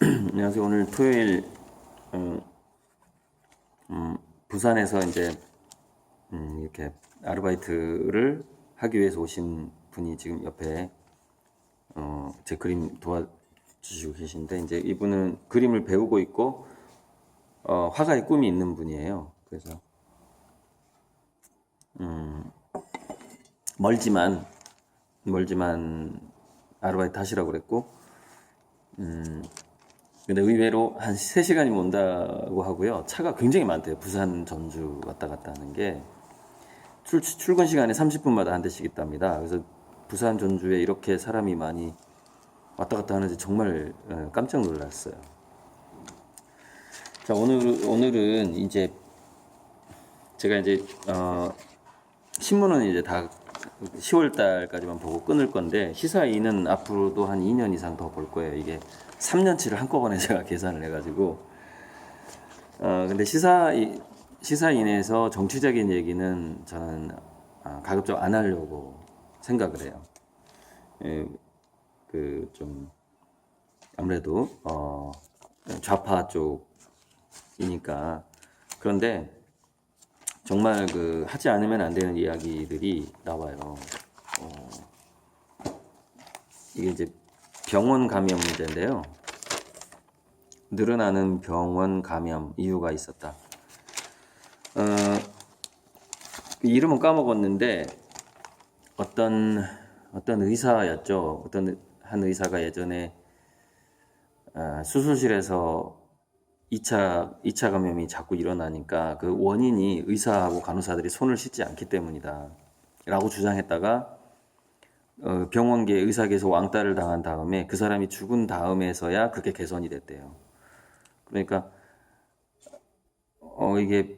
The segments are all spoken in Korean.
안녕하세요. 오늘 토요일 부산에서 이제 이렇게 아르바이트를 하기 위해서 오신 분이 지금 옆에 제 그림 도와주시고 계신데, 이제 이분은 그림을 배우고 있고 화가의 꿈이 있는 분이에요. 그래서 멀지만 아르바이트 하시라고 그랬고, 근데 의외로 한 3시간이면 온다고 하고요. 차가 굉장히 많대요. 부산 전주 왔다 갔다 하는 게 출근 시간에 30분마다 한 대씩 있답니다. 그래서 부산 전주에 이렇게 사람이 많이 왔다 갔다 하는지 정말 깜짝 놀랐어요. 자, 오늘은 이제 제가 이제 신문은 이제 다 10월 달까지만 보고 끊을 건데, 시사인은 앞으로도 한 2년 이상 더 볼 거예요. 이게 3년치를 한꺼번에 제가 계산을 해가지고. 근데 시사인에서 정치적인 얘기는 저는 가급적 안 하려고 생각을 해요. 좀 아무래도 좌파 쪽이니까. 그런데 정말 하지 않으면 안 되는 이야기들이 나와요. 이게 이제 병원 감염 문제인데요. 늘어나는 병원 감염 이유가 있었다. 이름은 까먹었는데 어떤 의사였죠. 한 의사가 예전에 수술실에서 2차 감염이 자꾸 일어나니까 그 원인이 의사하고 간호사들이 손을 씻지 않기 때문이다 라고 주장했다가 병원계 의사계에서 왕따를 당한 다음에 그 사람이 죽은 다음에서야 그게 개선이 됐대요. 그러니까 이게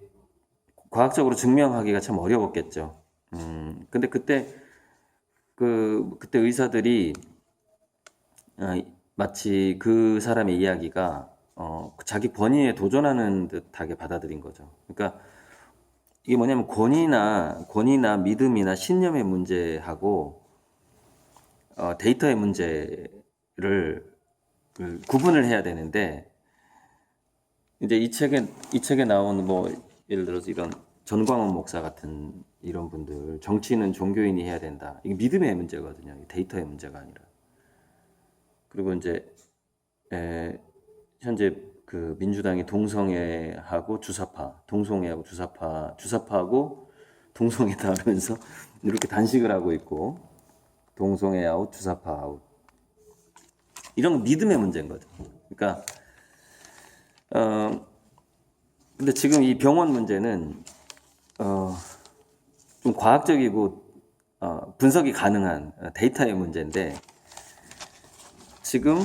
과학적으로 증명하기가 참 어려웠겠죠. 근데 그때 의사들이 마치 그 사람의 이야기가 자기 권위에 도전하는 듯하게 받아들인 거죠. 그러니까 이게 뭐냐면 권위나 믿음이나 신념의 문제하고 데이터의 문제를 구분을 해야 되는데, 이제 이 책에 나온 예를 들어서 이런 전광훈 목사 같은 이런 분들, 정치는 종교인이 해야 된다. 이게 믿음의 문제거든요. 데이터의 문제가 아니라. 그리고 이제 현재 그 민주당이 동성애하고 주사파하고 동성애다 하면서 이렇게 단식을 하고 있고, 동성애 아웃, 주사파 아웃. 이런 건 믿음의 문제인 거죠. 그러니까 근데 지금 이 병원 문제는 좀 과학적이고 분석이 가능한 데이터의 문제인데, 지금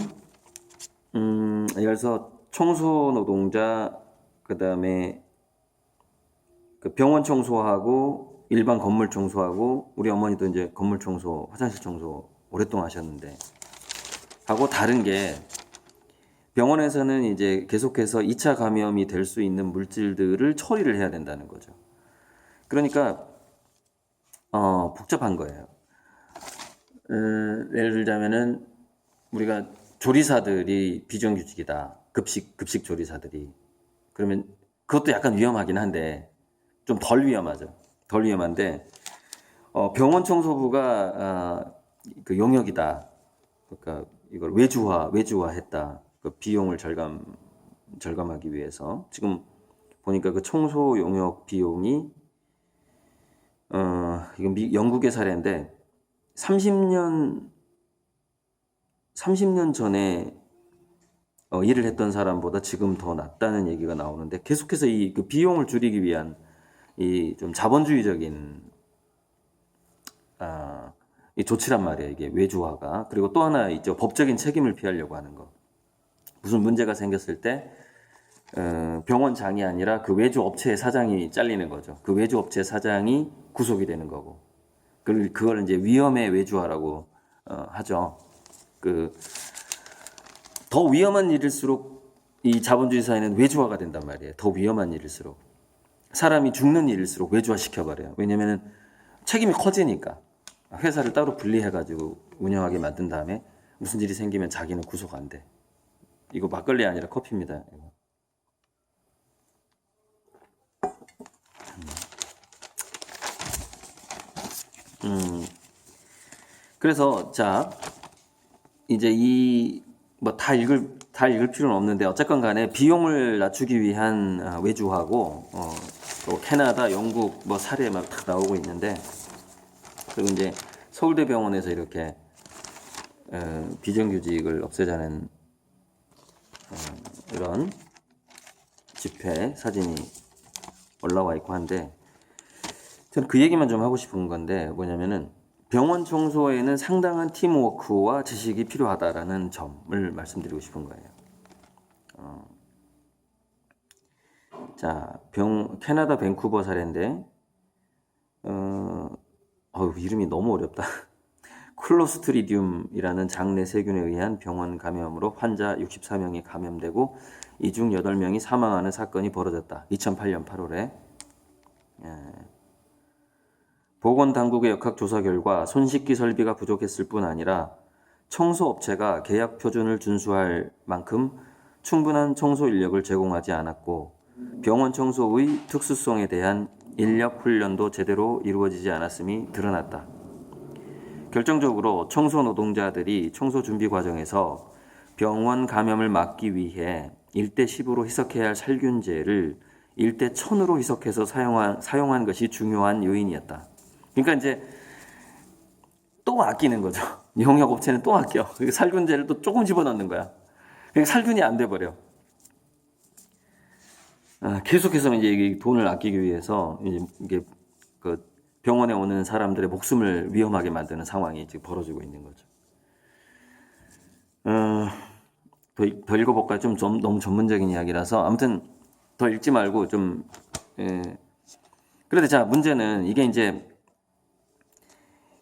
예를 들어서 청소 노동자, 그다음에 그 병원 청소하고 일반 건물 청소하고, 우리 어머니도 이제 건물 청소, 화장실 청소 오랫동안 하셨는데, 하고 다른 게, 병원에서는 이제 계속해서 2차 감염이 될 수 있는 물질들을 처리를 해야 된다는 거죠. 그러니까 복잡한 거예요. 예를 들자면은 우리가 조리사들이 비정규직이다. 급식 조리사들이. 그러면 그것도 약간 위험하긴 한데 좀 덜 위험하죠. 덜 위험한데 병원 청소부가 그 용역이다. 그러니까 이걸 외주화했다. 그 비용을 절감하기 위해서. 지금 보니까 그 청소 용역 비용이 이건 영국의 사례인데 30년 전에 일을 했던 사람보다 지금 더 낫다는 얘기가 나오는데, 계속해서 그 비용을 줄이기 위한 이 좀 자본주의적인 이 조치란 말이에요. 이게 외주화가. 그리고 또 하나 있죠. 법적인 책임을 피하려고 하는 거. 무슨 문제가 생겼을 때 병원장이 아니라 그 외주 업체의 사장이 잘리는 거죠. 그 외주 업체 사장이 구속이 되는 거고. 그걸 이제 위험의 외주화라고 하죠. 더 위험한 일일수록 이 자본주의 사회는 외주화가 된단 말이에요. 더 위험한 일일수록. 사람이 죽는 일일수록 외주화 시켜버려요. 왜냐면은 책임이 커지니까. 회사를 따로 분리해가지고 운영하게 만든 다음에 무슨 일이 생기면 자기는 구속 안 돼. 이거 막걸리 아니라 커피입니다. 그래서 자 이제 이 뭐 다 읽을 필요는 없는데 어쨌건 간에 비용을 낮추기 위한 외주화고 또 캐나다, 영국 뭐 사례 막 다 나오고 있는데 그리고 이제 서울대병원에서 이렇게 비정규직을 없애자는 이런 집회 사진이 올라와 있고 한데 저는 그 얘기만 좀 하고 싶은 건데 뭐냐면은 병원 청소에는 상당한 팀워크와 지식이 필요하다라는 점을 말씀드리고 싶은 거예요. 자, 캐나다 밴쿠버 사례인데 이름이 너무 어렵다. 클로스트리디움이라는 장내 세균에 의한 병원 감염으로 환자 64명이 감염되고 이 중 8명이 사망하는 사건이 벌어졌다. 2008년 8월에. 보건당국의 역학조사 결과 손씻기 설비가 부족했을 뿐 아니라 청소업체가 계약 표준을 준수할 만큼 충분한 청소 인력을 제공하지 않았고 병원 청소의 특수성에 대한 인력 훈련도 제대로 이루어지지 않았음이 드러났다. 결정적으로 청소 노동자들이 청소 준비 과정에서 병원 감염을 막기 위해 1대10으로 희석해야 할 살균제를 1대1000으로 희석해서 사용한 것이 중요한 요인이었다. 그러니까 이제 또 아끼는 거죠. 용역업체는 또 아껴. 살균제를 또 조금 집어넣는 거야. 그러니까 살균이 안 돼버려. 계속해서 이제 돈을 아끼기 위해서 이게 그 병원에 오는 사람들의 목숨을 위험하게 만드는 상황이 지금 벌어지고 있는 거죠. 더 읽어볼까요? 좀 너무 전문적인 이야기라서 아무튼 더 읽지 말고 좀. 그런데 자 문제는 이게 이제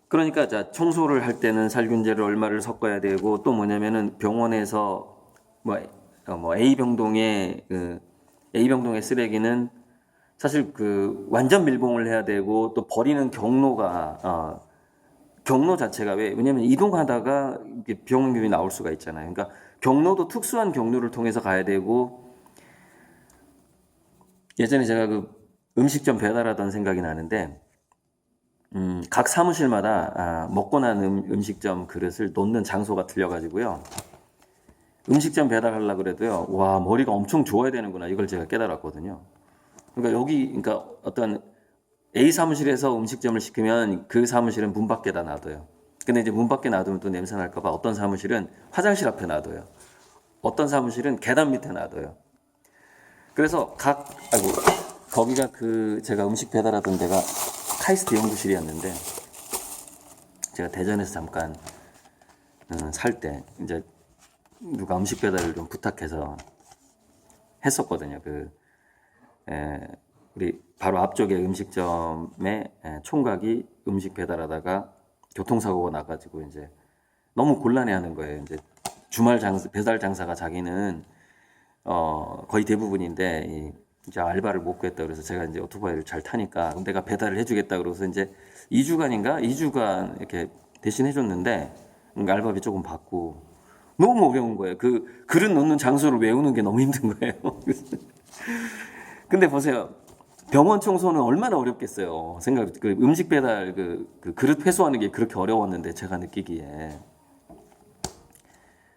그러니까 자 청소를 할 때는 살균제를 얼마를 섞어야 되고 또 뭐냐면은 병원에서 뭐 A 병동의 쓰레기는 사실 그 완전 밀봉을 해야 되고 또 버리는 경로가 경로 자체가 왜냐면 이동하다가 병원균이 나올 수가 있잖아요. 그러니까 경로도 특수한 경로를 통해서 가야 되고 예전에 제가 그 음식점 배달하던 생각이 나는데 각 사무실마다 먹고 난 음식점 그릇을 놓는 장소가 틀려가지고요. 음식점 배달하려고 그래도요. 와 머리가 엄청 좋아야 되는구나 이걸 제가 깨달았거든요. 그러니까 어떤 A 사무실에서 음식점을 시키면 그 사무실은 문 밖에다 놔둬요. 근데 이제 문 밖에 놔두면 또 냄새 날까봐 어떤 사무실은 화장실 앞에 놔둬요. 어떤 사무실은 계단 밑에 놔둬요. 그래서 거기가 제가 음식 배달하던 데가 카이스트 연구실이었는데 제가 대전에서 잠깐 살 때 이제 누가 음식 배달을 좀 부탁해서 했었거든요. 우리 바로 앞쪽에 음식점에 총각이 음식 배달하다가 교통사고가 나가지고 이제 너무 곤란해하는 거예요. 이제 주말 배달 장사가 자기는 거의 대부분인데 이제 알바를 못 구했다 그래서 제가 이제 오토바이를 잘 타니까 내가 배달을 해주겠다 그래서 이제 2주간 이렇게 대신 해줬는데 알바비 조금 받고 너무 어려운 거예요. 그 그릇 놓는 장소를 외우는 게 너무 힘든 거예요. 근데 보세요. 병원 청소는 얼마나 어렵겠어요. 음식 배달 그릇 회수하는 게 그렇게 어려웠는데 제가 느끼기에.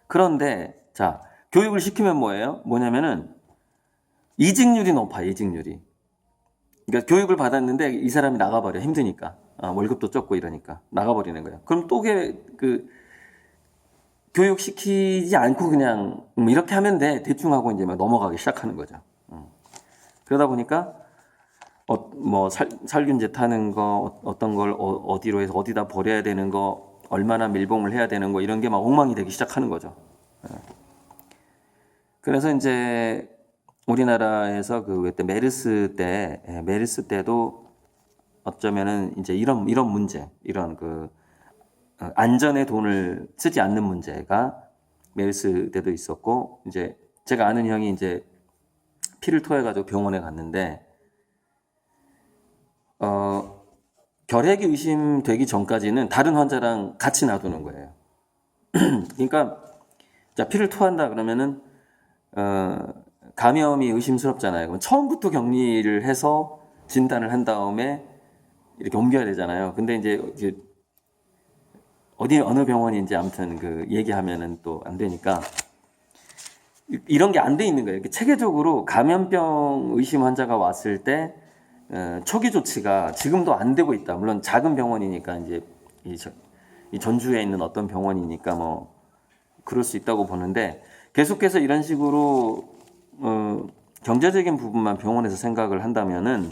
그런데 자 교육을 시키면 뭐냐면은 이직률이 높아. 이직률이. 그러니까 교육을 받았는데 이 사람이 나가버려. 힘드니까. 월급도 적고 이러니까 나가버리는 거예요. 그럼 또 교육시키지 않고 그냥 이렇게 하면 돼. 대충 하고 이제 막 넘어가기 시작하는 거죠. 그러다 보니까 살균제 타는 거 어떤 걸 어디로 해서 어디다 버려야 되는 거 얼마나 밀봉을 해야 되는 거 이런 게 막 엉망이 되기 시작하는 거죠. 그래서 이제 우리나라에서 그때 메르스 때도 어쩌면은 이제 이런 문제, 이런 안전에 돈을 쓰지 않는 문제가 메르스 때도 있었고 이제 제가 아는 형이 이제 피를 토해가지고 병원에 갔는데 결핵이 의심되기 전까지는 다른 환자랑 같이 놔두는 거예요. 그러니까 자 피를 토한다 그러면은 어, 감염이 의심스럽잖아요. 그럼 처음부터 격리를 해서 진단을 한 다음에 이렇게 옮겨야 되잖아요. 근데 이제 어디 어느 병원인지 아무튼 그 얘기하면은 또 안 되니까 이런 게 안 돼 있는 거예요. 이렇게 체계적으로 감염병 의심 환자가 왔을 때 초기 조치가 지금도 안 되고 있다. 물론 작은 병원이니까 이제 이 전주에 있는 어떤 병원이니까 뭐 그럴 수 있다고 보는데 계속해서 이런 식으로 경제적인 부분만 병원에서 생각을 한다면은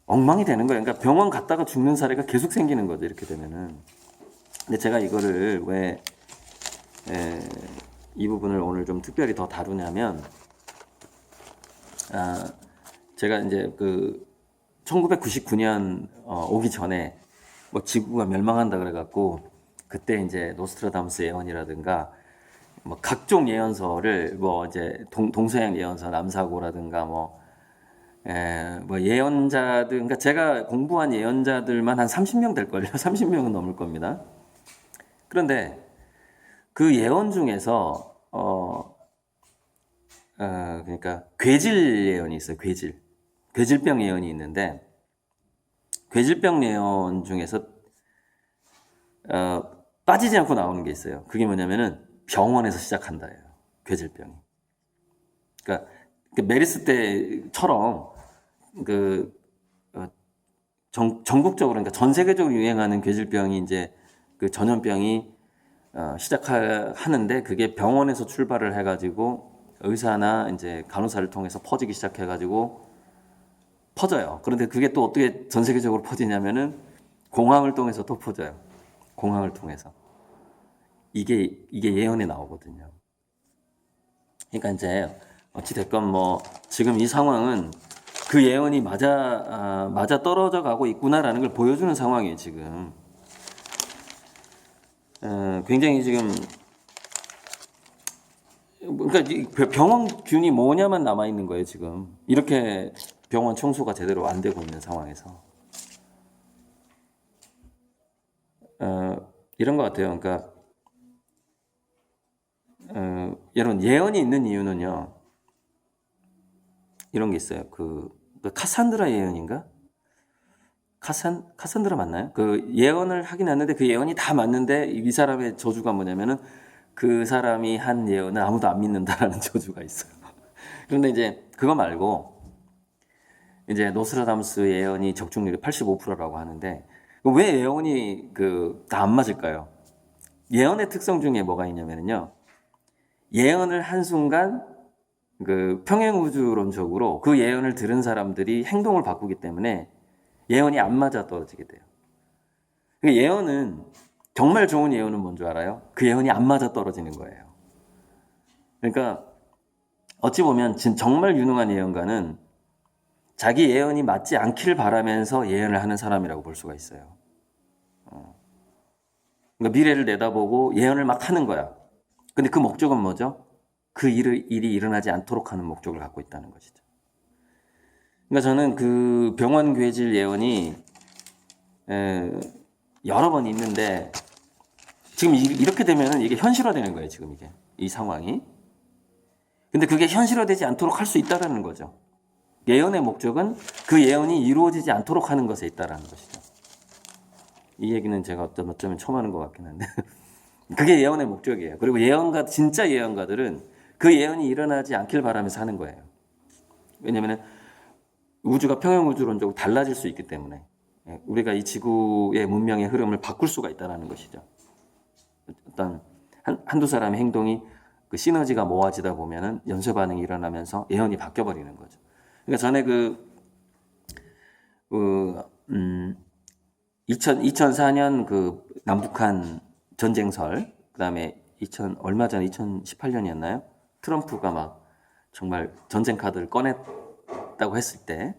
엉망이 되는 거예요. 그러니까 병원 갔다가 죽는 사례가 계속 생기는 거죠. 이렇게 되면은. 근데 제가 이거를 왜 이 부분을 오늘 좀 특별히 더 다루냐면, 제가 이제 그 1999년 오기 전에 뭐 지구가 멸망한다 그래갖고 그때 이제 노스트라다무스 예언이라든가 뭐 각종 예언서를 뭐 이제 동서양 예언서 남사고라든가 뭐 예언자들, 그러니까 제가 공부한 예언자들만 한 30명 될걸요. 30명은 넘을 겁니다. 그런데 그 예언 중에서 그러니까 괴질 예언이 있어요. 괴질병 예언이 있는데 괴질병 예언 중에서 빠지지 않고 나오는 게 있어요. 그게 뭐냐면은 병원에서 시작한다예요. 괴질병이. 그러니까 메르스 때처럼 전국적으로, 그러니까 전 세계적으로 유행하는 괴질병이 이제 그 전염병이 시작하는데 그게 병원에서 출발을 해가지고 의사나 이제 간호사를 통해서 퍼지기 시작해가지고 퍼져요. 그런데 그게 또 어떻게 전 세계적으로 퍼지냐면은 공항을 통해서 또 퍼져요. 공항을 통해서. 이게 예언에 나오거든요. 그러니까 이제 어찌됐건 뭐 지금 이 상황은 그 예언이 맞아 떨어져 가고 있구나라는 걸 보여주는 상황이에요, 지금. 굉장히 지금, 그러니까 병원균이 뭐냐만 남아 있는 거예요, 지금. 이렇게 병원 청소가 제대로 안 되고 있는 상황에서. 이런 것 같아요. 그러니까, 여러분, 예언이 있는 이유는요, 이런 게 있어요. 그 카산드라 예언인가? 카산드라 맞나요? 그 예언을 하긴 했는데 그 예언이 다 맞는데 이 사람의 저주가 뭐냐면은 그 사람이 한 예언을 아무도 안 믿는다라는 저주가 있어요. 그런데 이제 그거 말고 이제 노스트라다무스 예언이 적중률이 85%라고 하는데 왜 예언이 다 안 맞을까요? 예언의 특성 중에 뭐가 있냐면요. 예언을 한 순간 평행우주론적으로 그 예언을 들은 사람들이 행동을 바꾸기 때문에 예언이 안 맞아 떨어지게 돼요. 그러니까 예언은 정말 좋은 예언은 뭔 줄 알아요? 그 예언이 안 맞아 떨어지는 거예요. 그러니까 어찌 보면 정말 유능한 예언가는 자기 예언이 맞지 않기를 바라면서 예언을 하는 사람이라고 볼 수가 있어요. 그러니까 미래를 내다보고 예언을 막 하는 거야. 근데 그 목적은 뭐죠? 그 일이 일어나지 않도록 하는 목적을 갖고 있다는 것이죠. 그러니까 저는 그 병원 괴질 예언이 여러 번 있는데 지금 이렇게 되면은 이게 현실화되는 거예요. 지금 이 상황이. 근데 그게 현실화되지 않도록 할 수 있다라는 거죠. 예언의 목적은 그 예언이 이루어지지 않도록 하는 것에 있다라는 것이죠. 이 얘기는 제가 어쩌면 처음 하는 것 같긴 한데 그게 예언의 목적이에요. 그리고 진짜 예언가들은 그 예언이 일어나지 않길 바라면서 하는 거예요. 왜냐하면 우주가 평행우주론적으로 달라질 수 있기 때문에 우리가 이 지구의 문명의 흐름을 바꿀 수가 있다는 것이죠. 어떤 한두 사람의 행동이 그 시너지가 모아지다 보면은 연쇄 반응이 일어나면서 예언이 바뀌어 버리는 거죠. 그러니까 전에 2004년 그 남북한 전쟁설, 그다음에 얼마 전 2018년이었나요? 트럼프가 막 정말 전쟁 카드를 꺼냈다고 했을 때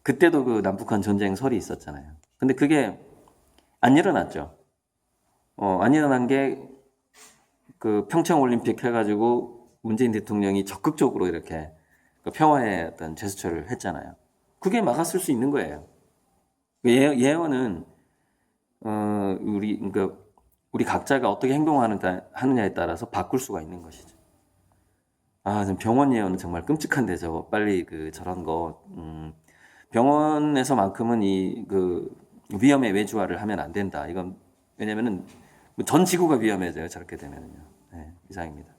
그때도 그 남북한 전쟁설이 있었잖아요. 근데 그게 안 일어났죠. 안 일어난 게 그 평창 올림픽 해가지고 문재인 대통령이 적극적으로 이렇게 그 평화의 어떤 제스처를 했잖아요. 그게 막았을 수 있는 거예요. 예언은 우리 각자가 어떻게 행동하느냐에 따라서 바꿀 수가 있는 것이죠. 좀 병원 예언은 정말 끔찍한데 저거 빨리 저런 거 병원에서만큼은 위험의 외주화를 하면 안 된다. 이건 왜냐면은 뭐전 지구가 위험해져요. 저렇게 되면은요. 네, 이상입니다.